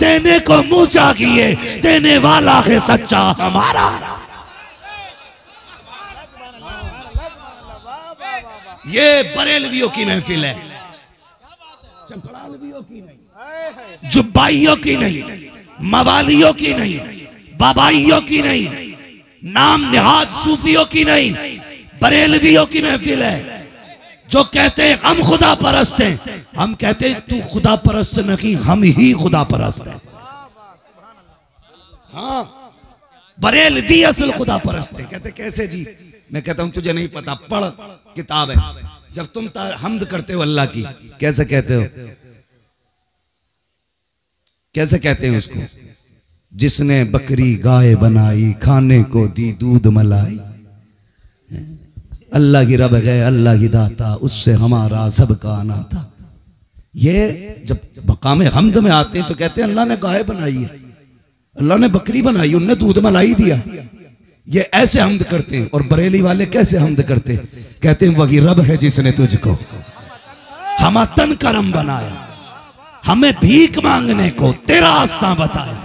देने को मुंह चाहिए, देने वाला है सच्चा हमारा। ये बरेलवियों की महफिल है, चपड़ालवियों की नहीं, जुब्बाइयों की नहीं, मवालियों की नहीं, बाबाइयों की नहीं, नाम निहाद सूफियों की नहीं, बरेलवियों की महफिल है। जो कहते हैं हम खुदा परस्त हैं, हम कहते हैं तू खुदा परस्त नहीं, हम ही खुदा परस्त हैं। हाँ, बरेलवी असल खुदा परस्त है। कहते कैसे जी? मैं कहता हूं तुझे नहीं पता, पढ़ किताब है। जब तुम हमद करते हो अल्लाह की, कैसे कहते हो? कैसे कहते हैं उसको? जिसने बकरी गाय बनाई, खाने को दी दूध मलाई। अल्लाह की रब गए अल्लाह की दाता, उससे हमारा सबका आना था। ये जब मकाम हमद में आते हैं तो कहते हैं अल्लाह ने गाय बनाई है, अल्लाह ने बकरी बनाई, उनने दूध मलाई दिया। ये ऐसे हमद करते हैं। और बरेली वाले कैसे हमद करते हैं? कहते हैं वही रब है जिसने तुझको हम तन करम बनाया, हमें भीख मांगने को तेरा रास्ता बताया।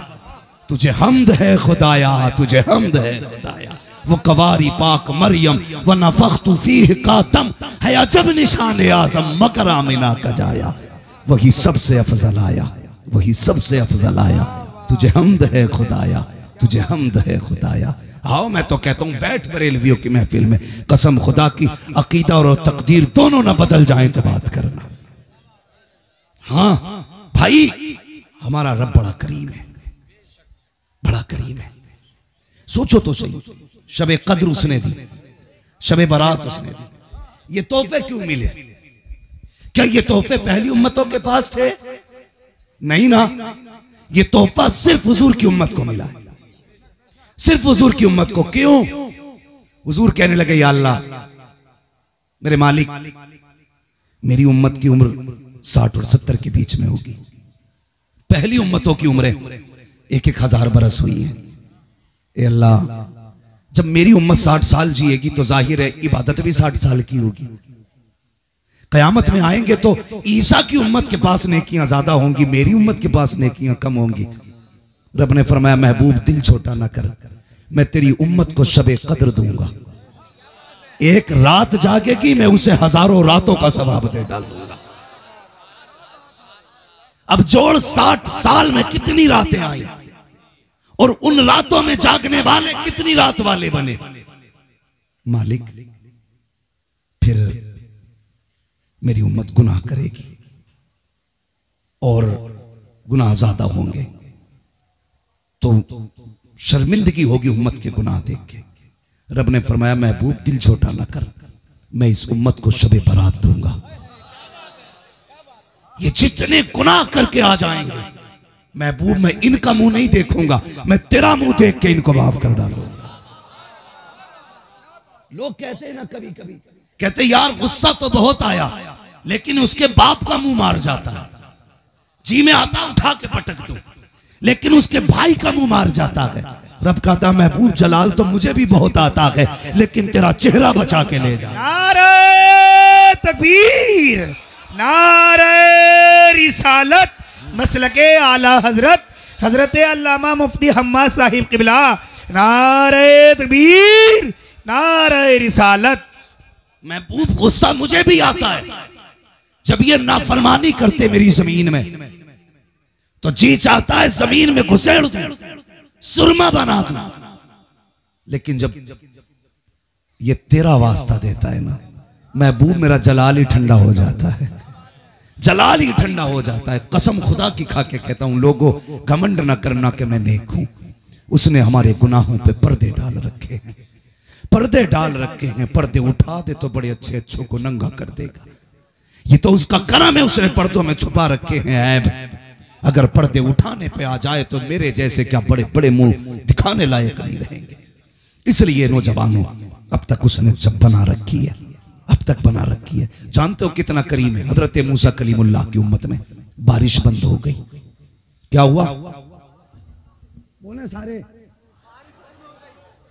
तुझे हमद है खुदाया, तुझे हमद है खुदाया। वो कवारी पाक मरियम व नफख्तु फीह कातम है अजब निशान आजम मकरा मिना का जाया। वही सबसे अफजल आया, वही सबसे अफजल आया। तुझे हमद है खुदाया, तुझे हमद है खुदाया। आओ, मैं तो कहता हूं बैठ बरेलवियों की महफिल में, कसम खुदा की अकीदा और तकदीर दोनों ना बदल जाएं तो बात करना। हाँ भाई, हमारा रब बड़ा करीम है, बड़ा करीम है। सोचो तो सही, शबे कद्र उसने दी, शबे बारात उसने दी। ये तोहफे क्यों मिले? क्या ये तोहफे पहली उम्मतों के पास थे? नहीं ना, ये तोहफा सिर्फ हुजूर की उम्मत को मिला, सिर्फ हुजूर की उम्मत को। क्यों? हुजूर कहने लगे या अल्लाह मेरे मालिक, मेरी उम्मत की उम्र 60 और 70 के बीच में होगी। पहली उम्मतों की उम्रें 1-1000 बरस हुई है। ए अल्लाह, जब मेरी उम्मत 60 साल जिएगी तो जाहिर है इबादत भी 60 साल की होगी। कयामत में आएंगे तो ईसा की उम्मत के पास नेकियां ज्यादा होंगी, मेरी उम्मत के पास नेकियां कम होंगी। रब ने फरमाया महबूब दिल छोटा ना कर, मैं तेरी उम्मत को शबे कद्र दूंगा। एक रात जागेगी, मैं उसे हजारों रातों का सवाब दे डाल दूंगा। अब जोड़ 60 साल में कितनी रातें आई, और उन रातों में जागने वाले कितनी रात वाले बने। मालिक, फिर मेरी उम्मत गुनाह करेगी और गुनाह ज्यादा होंगे तो शर्मिंदगी होगी उम्मत के गुनाह देख के। रब ने फरमाया महबूब दिल छोटा ना कर, मैं इस उम्मत को शबे बरात दूंगा। ये जितने गुनाह करके आ जाएंगे, महबूब मैं इनका मुंह नहीं देखूंगा, मैं तेरा मुंह देख के इनको माफ कर डालूंगा। लोग कहते हैं ना, कभी कभी कहते यार गुस्सा तो बहुत आया, लेकिन उसके बाप का मुंह मार जाता है। जी में आता उठा के पटक दो, लेकिन उसके भाई का मुंह मार जाता है। रब कहता महबूब जलाल तो मुझे भी बहुत आता है, लेकिन तेरा चेहरा बचा के ले जा। नारे तकबीर, नारे रिसालत, मसलके आला हजरत हजरत अल्लामा मुफ्ती हम्माद साहिब किबला। नारे तकबीर, नारे रिसालत। महबूब गुस्सा मुझे भी आता है, जब ये नाफरमानी करते मेरी जमीन में तो जी चाहता है जमीन में घुसेड़ दूं, सुरमा बना दूं। लेकिन जब ये तेरा वास्ता देता है ना महबूब, मेरा जलाल ही ठंडा हो जाता है, जलाल ही ठंडा हो जाता है। कसम खुदा की खा के कहता हूं, लोगों घमंड न करना कि मैं नेक हूं। उसने हमारे गुनाहों पे पर्दे डाल रखे हैं, पर्दे डाल रखे हैं। पर्दे उठा दे तो बड़े अच्छे अच्छों को नंगा कर देगा। ये तो उसका करम है, उसने पर्दों में छुपा रखे हैं ऐब। अगर पर्दे उठाने पे आ जाए तो मेरे जैसे क्या बड़े बड़े मुंह दिखाने लायक नहीं रहेंगे। इसलिए नौजवानों, अब तक उसने जब बना रखी है, अब तक बना रखी है। जानते हो कितना करीम है? हजरत मूसा कलीमुल्लाह की उम्मत में बारिश बंद हो गई। क्या हुआ? बोले सारे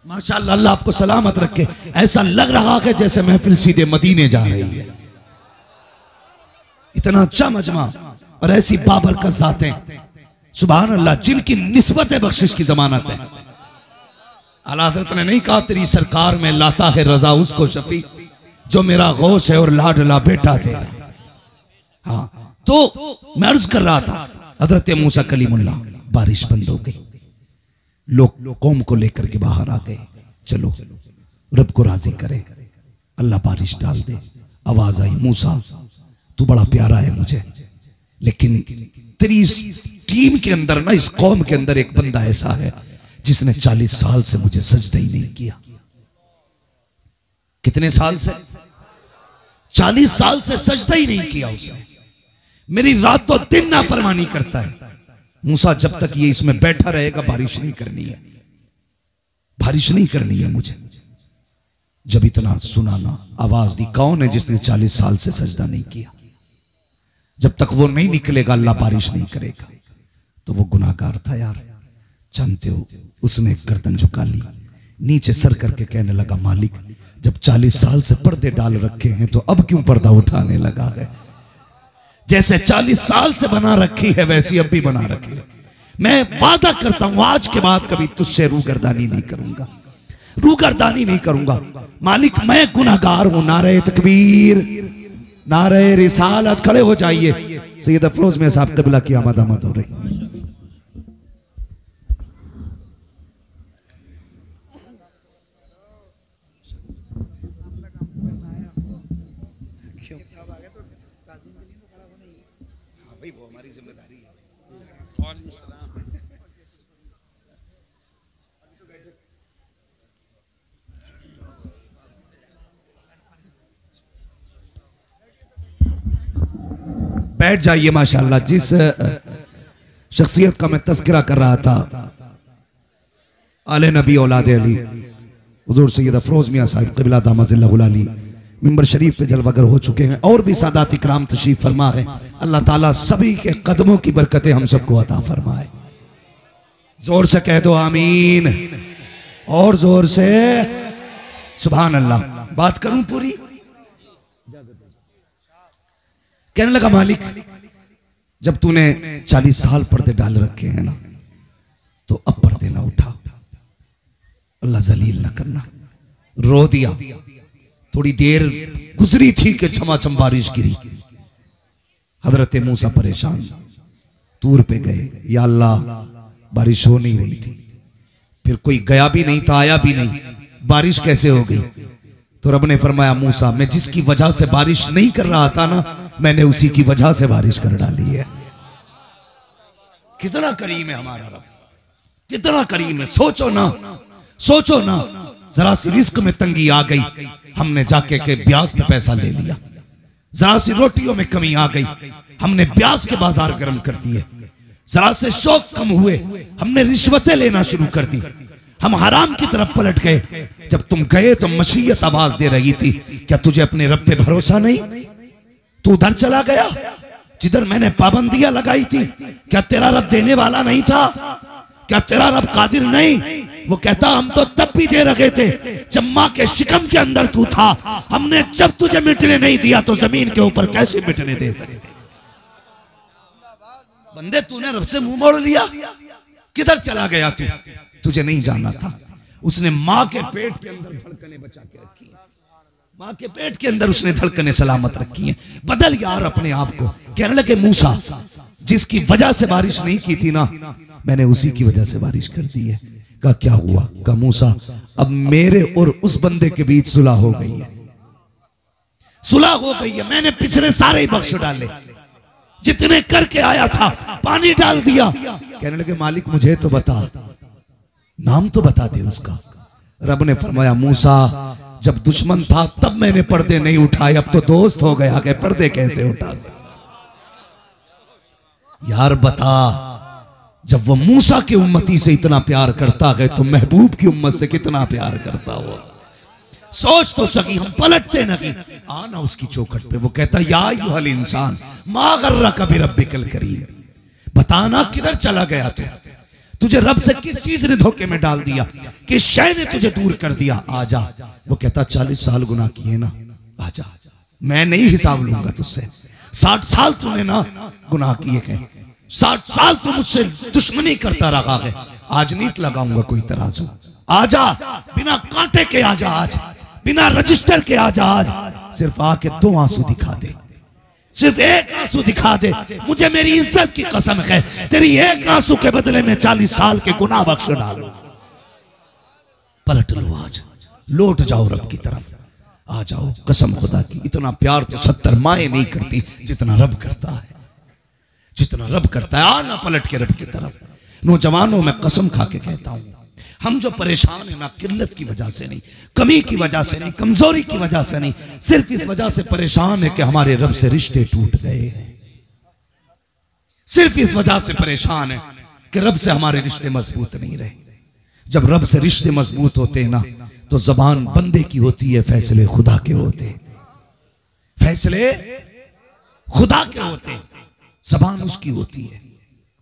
माशाअल्लाह, अल्लाह आपको सलामत रखे। ऐसा लग रहा है जैसे महफिल सीधे मदीने जा रही है। इतना अच्छा मजमा और ऐसी बाबरकत ज़ातें सुभान अल्लाह, जिनकी निस्बत बख्शिश की जमानत है। आला हज़रत ने नहीं कहा तेरी सरकार में लाता है रजा उसको शफी जो मेरा गौस है और लाडला बेटा तेरा। हाँ, तो मैं अर्ज कर रहा था, हजरत मूसा कलीमुल्लाह, बारिश बंद हो गई, लोग कौम को लेकर के बाहर आ गए। चलो रब को राजी करे, अल्लाह बारिश डाल दे। आवाज आई, मूसा तू बड़ा प्यारा है मुझे, लेकिन तेरी इस टीम के अंदर ना, इस कौम के अंदर एक बंदा ऐसा है जिसने 40 साल से मुझे सजदा ही नहीं किया। कितने साल से? 40 साल से सजदा ही नहीं किया उसने। मेरी रातों दिन नाफरमानी करता है। मूसा जब तक ये इसमें बैठा रहेगा बारिश नहीं करनी है, बारिश नहीं करनी है मुझे। जब इतना सुना ना, आवाज दी, कौन है जिसने 40 साल से सजदा नहीं किया? जब तक वो नहीं निकलेगा अल्लाह बारिश नहीं करेगा। तो वो गुनाहगार था यार, जानते हो। उसने गर्दन झुका ली, नीचे सर करके कहने लगा, मालिक जब 40 साल से पर्दे डाल रखे हैं तो अब क्यों पर्दा उठाने लगा है? जैसे 40 साल से बना रखी है वैसी अब भी बना रखी है। मैं वादा करता हूं आज के बाद कभी तुझसे रूगर्दानी नहीं करूंगा, रूगर्दानी नहीं करूंगा। मालिक मैं गुनाहगार हूं। नारे तकबीर, नारे रिसालत। खड़े हो जाइए। सैयद अफरोज में साहब क़िबला की आमद आमद हो रही। वो हमारी जिम्मेदारी है। बैठ जाइए। माशाअल्लाह, जिस शख्सियत का मैं तज़किरा कर रहा था, आले नबी औलाद अली हुजूर सैयद अफरोज मियां साहिब क़िबला दामजिल्लाहुल अली मिंबर शरीफ पे जलवागर हो चुके हैं, और भी सादात इकराम तशरीफ फरमा है। अल्लाह ताला सभी के कदमों की बरकतें हम सबको अता फरमाए। जोर से कह दो आमीन, और जोर से सुभान अल्लाह। बात करूं पूरी? कहने लगा, मालिक जब तूने 40 साल पर्दे डाल रखे हैं ना, तो अब पर्दे ना उठा, अल्लाह जलील ना करना। रो दिया। थोड़ी देर गुजरी थी कि झमाझम बारिश गिरी। हजरत मूसा परेशान, तूर पे गए, या अल्लाह बारिश हो नहीं रही थी। फिर कोई गया भी नहीं था, आया भी नहीं, बारिश कैसे हो गई? तो रब ने फरमाया, मूसा मैं जिसकी वजह से बारिश नहीं कर रहा था ना, मैंने उसी की वजह से बारिश कर डाली है। कितना करीम है हमारा रब, कितना करीम है। सोचो ना, सोचो ना, जरा सी रिस्क में तंगी आ गई, हमने जाके के ब्याज पे पैसा ले लिया। जरा सी रोटियों में कमी आ गई, हमने ब्याज के बाजार गर्म कर दिए। जरा से शौक कम हुए, हमने रिश्वतें लेना शुरू कर दी। हम हराम की तरफ पलट गए। जब तुम गए तो मशीयत आवाज दे रही थी, क्या तुझे अपने रब पे भरोसा नहीं? तू उधर चला गया जिधर मैंने पाबंदियां लगाई थी। क्या तेरा रब देने वाला नहीं था? क्या तेरा रब कादिर नहीं? वो कहता, हम तो तब भी दे रखे थे जब मां के शिकम के अंदर तू था। हमने जब तुझे मिटने नहीं दिया तो जमीन के ऊपर कैसे मिटने दे सके? बंदे तूने रब से मुंह मोड़ लिया, किधर चला गया तू? तुझे नहीं जानना था। उसने मां के पेट के अंदर धड़कने बचा के रखी है, मां के पेट के अंदर उसने धड़कने सलामत रखी हैं। बदल यार अपने आप को। कहने लगे, मूसा जिसकी वजह से बारिश नहीं की थी ना, मैंने उसी की वजह से बारिश कर दी है। कहा क्या हुआ? कहा मूसा अब मेरे और उस बंदे के बीच सुलह हो गई है, सुलह हो गई है। मैंने पिछले सारे ही बख्श डाले, जितने करके आया था पानी डाल दिया। कहने लगे, मालिक मुझे तो बता, नाम तो बता दे उसका। रब ने फरमाया, मूसा जब दुश्मन था तब मैंने पर्दे नहीं उठाए, अब तो दोस्त हो गया कि पर्दे कैसे उठा सकता? यार बता, जब वो मूसा की उम्मती से इतना प्यार करता है तो महबूब की उम्मत से कितना प्यार करता हो। सोच तो सकी, हम पलटते नहीं। आना उसकी चौखट पे, वो कहता, या अय्युहल इंसान मा गर्रका बिरब्बिकल करीम। बताना किधर चला गया तू? तुझे रब से किस चीज ने धोखे में डाल दिया, किस शय ने तुझे दूर कर दिया? आजा। वो कहता, 40 साल गुनाह किए ना, आजा, मैं नहीं हिसाब लूंगा तुझसे। 60 साल तूने ना गुनाह किए हैं, 60 साल तो मुझसे दुश्मनी करता रहा है, आज नहीं लगाऊंगा कोई तराजू। आजा बिना कांटे के, आजा आज बिना रजिस्टर के, आजा आज सिर्फ आके 2 आंसू दिखा दे, सिर्फ 1 आंसू दिखा दे। मुझे मेरी इज्जत की कसम है, तेरी 1 आंसू के बदले में 40 साल के गुनाह बख्श डालो। पलट लो आज, लौट जाओ रब की तरफ, आ जाओ। कसम खुदा की, इतना प्यार तो 70 माएं नहीं करती जितना रब करता है, जितना रब करता है। आना पलट के रब की तरफ। नौजवानों, मैं कसम खा के कहता हूं, हम जो परेशान है ना, किल्लत की वजह से नहीं, कमी की वजह से नहीं, कमजोरी की वजह से नहीं, सिर्फ इस वजह से परेशान है कि हमारे रब से रिश्ते टूट गए हैं। सिर्फ इस वजह से परेशान है कि रब से हमारे रिश्ते मजबूत नहीं रहे। जब रब से रिश्ते मजबूत होते हैं ना, तो जबान बंदे की होती है, फैसले खुदा के होते हैं, फैसले खुदा के होते हैं, जबान उसकी होती है,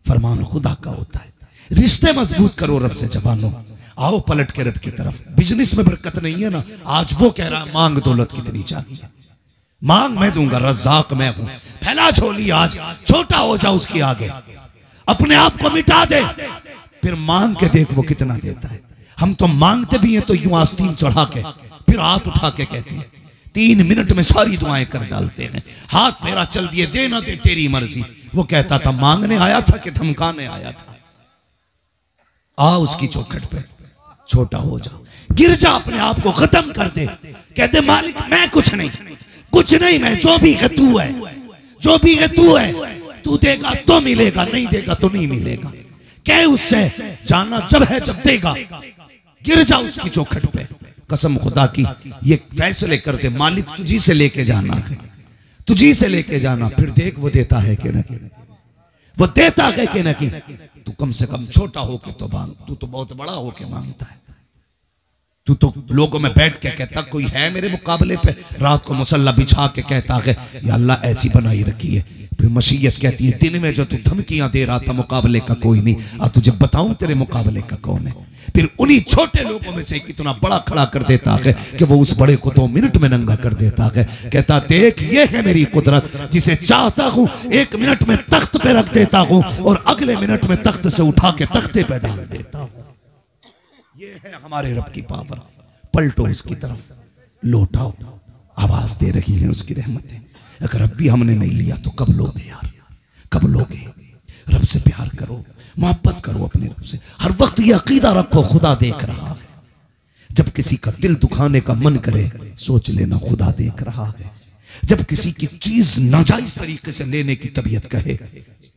फरमान खुदा का होता है। रिश्ते मजबूत करो रब से जवानों, आओ पलट के रब की तरफ। बिजनेस में बरकत नहीं है ना, आज वो कह रहा है मांग दौलत कितनी चाहिए, मांग मैं दूंगा, रज़ाक मैं हूं। फैला झोली आज, छोटा हो जा उसके आगे, अपने आप को मिटा दे, फिर मांग के देख वो कितना देता है। हम तो मांगते भी हैं तो यूं आस्तीन चढ़ा के, फिर हाथ उठा के कहते हैं, 3 मिनट में सारी दुआएं कर डालते हैं। हाथ मेरा चल दिए, दे ना दे तेरी मर्जी। वो कहता था मांगने आया था कि धमकाने आया था। आ उसकी चौखट पे, छोटा हो जा, गिर जा, अपने आप को खत्म कर दे, कहते मालिक मैं कुछ नहीं, कुछ नहीं, मैं जो भी है तू है, जो भी है तू है, तू देगा तो मिलेगा, नहीं देगा तो नहीं मिलेगा। कह उससे जाना जब है जब देगा, गिर जा उसकी चौखट पे। कसम खुदा की, ये फैसले कर दे, मालिक तुझी से लेके जाना है, तुझी से लेके जाना, फिर देख वो देता है कि नहीं, वो देता है कि नहीं। तू कम से कम छोटा होके तो मांग, तू तो बहुत बड़ा होके मांगता है। तू तो लोगों में बैठ के कहता कोई है मेरे मुकाबले पे, रात को मुसल्ला बिछा के कहता है या अल्लाह ऐसी बनाई रखी है। फिर मशीयत कहती है दिन में जो तू धमकियां दे रहा था मुकाबले का कोई नहीं, अब तुझे बताऊं तेरे मुकाबले का कौन है। फिर उन्हीं छोटे लोगों में से कितना बड़ा खड़ा कर देता है कि वो उस बड़े को 2 मिनट में नंगा कर देता है। कहता देख ये है मेरी कुदरत, जिसे चाहता हूं 1 मिनट में तख्त पे रख देता हूं और अगले मिनट में तख्त से उठा के तख्ते पे डाल देता हूं। ये है हमारे रब की पावर। पलटो उसकी तरफ, लौटाओ, आवाज दे रही है उसकी रहमतें। अगर अब भी हमने नहीं लिया तो कब लोगे यार, कब लोगे। रब से प्यार करो, मोहब्बत करो अपने रब से। हर वक्त ये अकीदा रखो खुदा देख रहा है। जब किसी का दिल दुखाने का मन करे सोच लेना खुदा देख रहा है। जब किसी की चीज नाजायज तरीके से लेने की तबीयत कहे,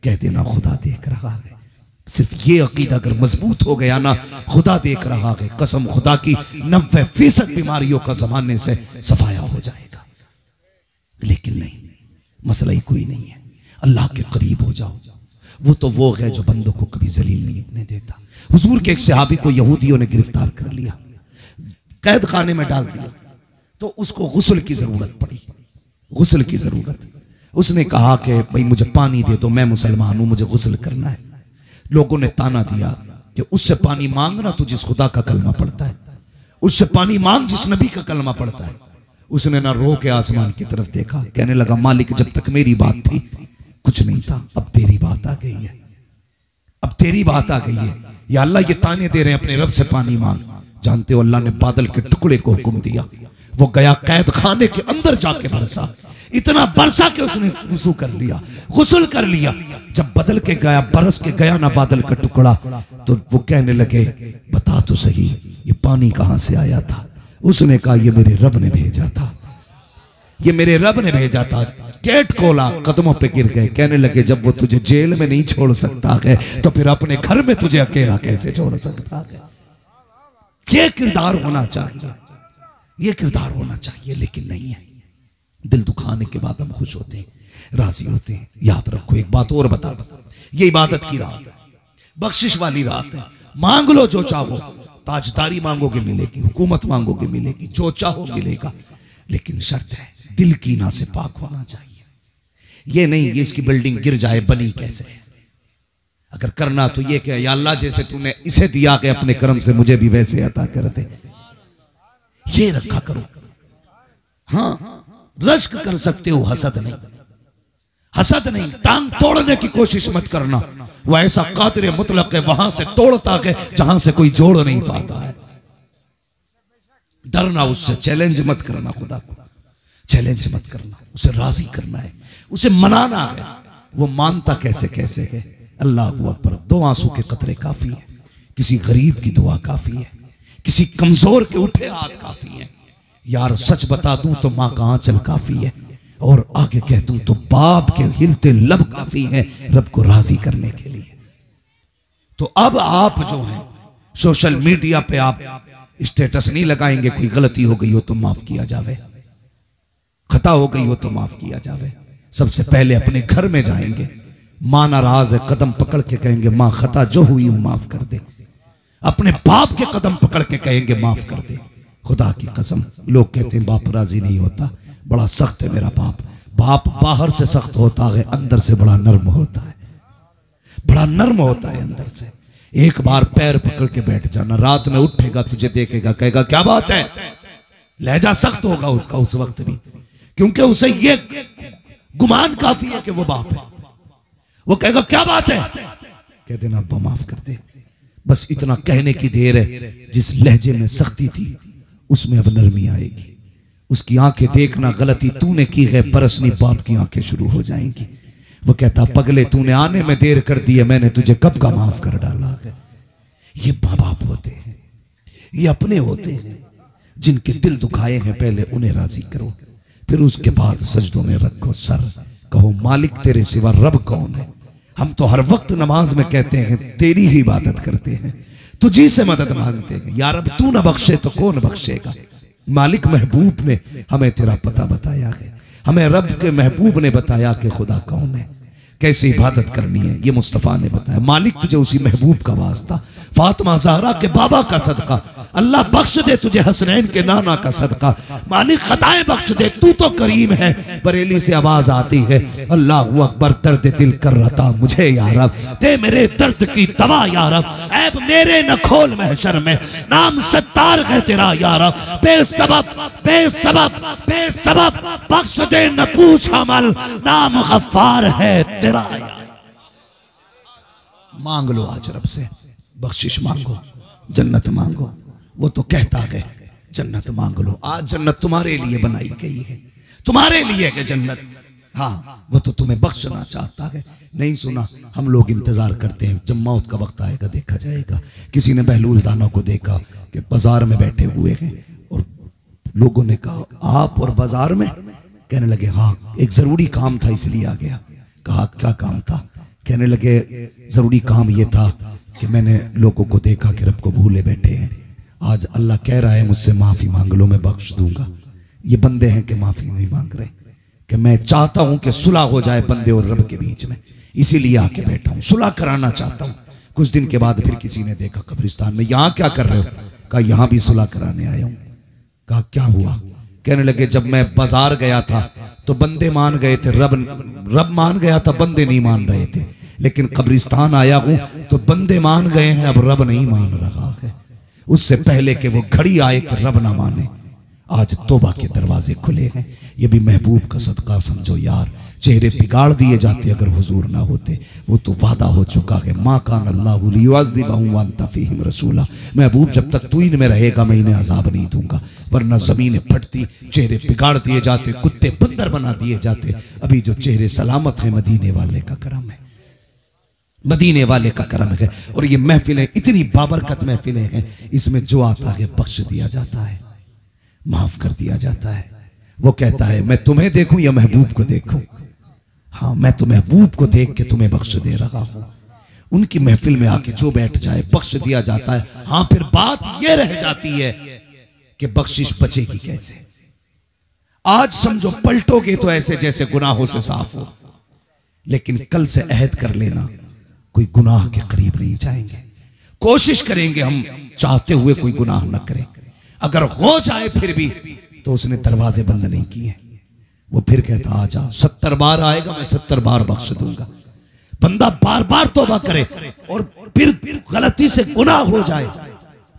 कह देना खुदा देख रहा है। सिर्फ ये अकीदा अगर मजबूत हो गया ना, खुदा देख रहा है, कसम खुदा की 90% बीमारियों का जमाने से सफाया हो जाएगा। लेकिन नहीं, मसला ही कोई नहीं है। अल्लाह के करीब हो जाओ, वो तो वो है जो बंदों को कभी जलील नहीं होने देता। हुजूर के एक सहाबी को यहूदियों ने गिरफ्तार कर लिया, कैद खाने में डाल दिया, तो उसको गुस्ल की जरूरत पड़ी, गुस्ल की जरूरत। उसने कहा कि भाई मुझे पानी दे दो, मैं मुसलमान हूं, मुझे गुस्ल करना है। लोगों ने ताना दिया कि उससे पानी मांगना तो जिस खुदा का कलमा पड़ता है, उससे पानी मांग जिस नबी का कलमा पड़ता है। उसने ना रो के आसमान की तरफ देखा, कहने लगा मालिक जब तक मेरी बात थी कुछ नहीं था, अब तेरी बात आ गई है, अब तेरी बात आ गई है। या अल्लाह ये ताने दे रहे हैं अपने रब से पानी मांग। जानते हो अल्लाह ने बादल के टुकड़े को हुक्म दिया, वो गया कैद खाने के अंदर जाके बरसा, इतना बरसा के उसने वुज़ू कर लिया, गुस्ल कर लिया। जब बदल के गया, बरस के गया ना बादल का टुकड़ा, तो वो कहने लगे बता तो सही ये पानी कहां से आया था। उसने कहा ये मेरे रब ने भेजा था, ये मेरे रब ने भेजा था। गेट खोला, कदमों पे गिर गए, कहने लगे जब वो तुझे जेल में नहीं छोड़ सकता है तो फिर अपने घर में तुझे अकेला कैसे छोड़ सकता है। ये किरदार होना चाहिए, ये किरदार होना चाहिए, लेकिन नहीं है। दिल दुखाने के बाद हम खुश होते हैं, राजी होते हैं। याद रखो एक बात और बता दो, ये इबादत की रात है, बख्शिश वाली रात है। मांग लो जो चाहो, ताजदारी मांगोगे मिलेगी, हुकूमत मांगोगे मिलेगी, जो चाहो मिलेगा, लेकिन शर्त है दिल कीना से पाक होना चाहिए। ये नहीं ये इसकी बिल्डिंग गिर जाए बनी कैसे। अगर करना तो ये क्या, या अल्लाह जैसे तूने इसे दिया कि अपने कर्म से मुझे भी वैसे अता कर दे, ये रखा करो। हाँ रश्क कर सकते हो, हसद नहीं। हसद नहीं, टांग तोड़ने की कोशिश मत करना। वो ऐसा कादिर मुतलक है, वहां से तोड़ता है जहां से कोई जोड़ नहीं पाता है। डरना उससे, चैलेंज मत करना, खुदा को चैलेंज मत करना, उसे राजी करना है, उसे मनाना है। वो मानता कैसे कैसे है। अल्लाह अकबर। 2 आंसू के कतरे काफी है, किसी गरीब की दुआ काफी है, किसी कमजोर के उठे हाथ काफी है। यार सच बता दूं तो मां का आंचल काफी है, और आगे कह दूं तो बाप के हिलते लब काफी है रब को राजी करने के लिए। तो अब आप जो हैं सोशल मीडिया पे आप स्टेटस नहीं लगाएंगे, कोई गलती हो गई हो तो माफ किया जावे, खता हो गई हो तो माफ किया जावे। सबसे पहले अपने घर में जाएंगे, मां नाराज है, कदम पकड़ के कहेंगे मां खता जो हुई माफ कर दे। अपने बाप के कदम पकड़ के कहेंगे माफ कर दे। खुदा की कसम, लोग कहते हैं बाप राजी नहीं होता, बड़ा सख्त है मेरा बाप। बाप बाहर से सख्त होता है, अंदर से बड़ा नर्म होता है, बड़ा नर्म होता है अंदर से। एक बार पैर पकड़ के बैठ जाना, रात में उठेगा तुझे देखेगा, कहेगा क्या बात है। लहजा सख्त होगा उसका उस वक्त भी, क्योंकि उसे ये गुमान काफी है कि वो बाप है। वो कहेगा क्या बात है, कह देना अब्बा माफ कर दे। बस इतना कहने की देर है, जिस लहजे में सख्ती थी उसमें अब नरमी आएगी। उसकी आंखें देखना, गलती तूने की है, परसनी बाप की आंखें शुरू हो जाएंगी। वो कहता पगले तूने आने में देर कर दी है, मैंने तुझे कब का माफ कर डाला है। ये माँ बाप होते हैं, ये अपने होते हैं, जिनके दिल दुखाए हैं पहले उन्हें राजी करो, फिर उसके बाद सजदों में रखो सर, कहो मालिक तेरे सिवा रब कौन है। हम तो हर वक्त नमाज में कहते हैं तेरी ही इबादत करते हैं, तुझी से मदद मांगते हैं। यार अब तू न बख्शे तो कौन बख्शेगा। मालिक महबूब ने हमें तेरा पता बताया है, हमें रब के महबूब ने बताया कि खुदा कौन है, कैसे इबादत करनी है, ये मुस्तफ़ा ने बताया। मालिक तुझे उसी महबूब का वास्ता, फातिमा ज़हरा के बाबा का सदका, अल्लाह बख्श दे तुझे हसनैन के नाना का सदका। मालिक खताएं बख्श दे, तू तो करीम है। बरेली से आवाज आती है अल्लाह अकबर, दर्द दिल कर रहा मुझे यार, दे मेरे दर्द की दवा यार, ऐब मेरे न खोल महशर में, नाम सत्तार है तेरा यार, बेसबब बेसबब बेसबब बख्श दे न पूछ अमल, नाम गफ्फार है तेरा यार। मांग लो आज रब से, बख्शिश मांगो, जन्नत मांगो। वो तो कहता है जन्नत मांग लो, आज जन्नत तुम्हारे लिए बनाई गई है, तुम्हारे लिए है जन्नत। हाँ वो तो तुम्हें बख्शना चाहता है। नहीं सुना, हम लोग इंतजार करते हैं जब मौत का वक्त आएगा देखा जाएगा। किसी ने बहलूल दाना को देखा कि बाजार में बैठे हुए हैं, और लोगों ने कहा आप और बाजार में, कहने लगे हाँ एक जरूरी काम था इसलिए आ गया। कहा क्या काम था, कहने लगे जरूरी काम ये था कि मैंने लोगों को देखा कि रब को भूले बैठे हैं, आज अल्लाह कह रहा है मुझसे माफी मांग लो मैं बख्श दूंगा। ये बंदे हैं कि माफी नहीं मांग रहे, कि मैं चाहता हूं कि सुलह हो जाए बंदे और रब के बीच में, इसीलिए आके बैठा हूं, सुलह कराना चाहता हूं। कुछ दिन के बाद फिर किसी ने देखा कब्रिस्तान में, यहां क्या कर रहे हो, कहा यहां भी सुलह कराने आया हूं। कहा क्या हुआ, कहने लगे जब मैं बाजार गया था तो बंदे मान गए थे, रब मान गया था, बंदे नहीं मान रहे थे, लेकिन कब्रिस्तान आया हूं तो बंदे मान गए हैं, अब रब नहीं मान रहा है। उससे पहले कि वो घड़ी आए कि रब ना माने, आज तौबा के दरवाजे खुले हैं। ये भी महबूब का सदका समझो यार। चेहरे बिगाड़ दिए जाते अगर हुजूर ना होते, वो तो वादा हो चुका है, माँ कान अल्लाहु लियुअज़्ज़िबहुम व अंत फ़ीहिम रसूला। महबूब जब तक तू इनमें रहेगा मैं इन्हें अजाब नहीं दूंगा, वरना जमीनें फटती, चेहरे बिगाड़ दिए जाते, कुत्ते बंदर बना दिए जाते। अभी जो चेहरे सलामत है मदीने वाले का करम है, मदीने वाले का करम है। और ये महफिलें इतनी बाबरकत महफिलें हैं, इसमें जो आता है बख्श दिया जाता है, माफ कर दिया जाता है। वो कहता है मैं तुम्हें देखूं या महबूब को देखूं, हाँ मैं तो महबूब को देख के तुम्हें बख्श दे रहा हूं। उनकी महफिल में आके जो बैठ जाए बख्श दिया जाता है। हाँ फिर बात यह रह जाती है कि बख्शिश बचेगी कैसे। आज समझो पलटोगे तो ऐसे जैसे गुनाहों से साफ हो, लेकिन कल से अहद कर लेना कोई गुनाह के करीब नहीं जाएंगे। कोशिश करेंगे हम चाहते हुए कोई गुनाह न करें, अगर हो जाए फिर भी तो उसने दरवाजे बंद नहीं किए। वो फिर कहता आ जा, 70 बार आएगा मैं 70 बार बख्श दूंगा। बंदा बार बार तौबा करे और फिर गलती से गुनाह हो जाए,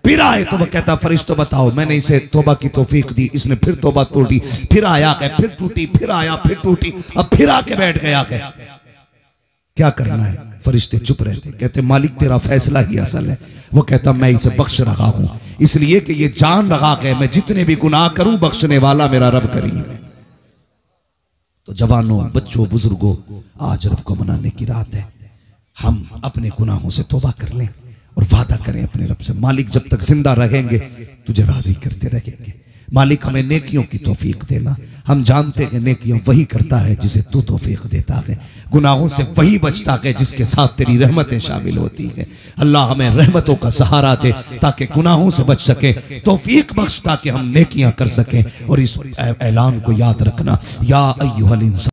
फिर आए तो वह कहता फरिश्तों बताओ, मैंने इसे तौबा की तौफीक दी, इसने फिर तौबा तोड़ी, फिर आया के फिर टूटी, फिर आया फिर टूटी, अब फिर आके बैठ गया के क्या करना है। फरिश्ते चुप रहते, कहते मालिक तेरा फैसला ही असल है। वो कहता मैं इसे बख्श रहा हूं इसलिए कि ये जान लगा के मैं जितने भी गुनाह करूं बख्शने वाला मेरा रब करीम है। तो जवानों, बच्चों, बुजुर्गों, आज रब को मनाने की रात है। हम अपने गुनाहों से तौबा कर लें और वादा करें अपने रब से, मालिक जब तक जिंदा रहेंगे तुझे राजी करते रहेंगे। मालिक हमें नेकियों की तौफीक देना। हम जानते हैं नेकियों वही करता है जिसे तू तौफीक देता है, गुनाहों से वही बचता है जिसके साथ तेरी रहमतें शामिल होती हैं। अल्लाह हमें रहमतों का सहारा दे ताकि गुनाहों से बच सके, तौफीक बख्श ताकि हम नेकियां कर सकें। और इस ऐलान को याद रखना, या अय्युहल इंसान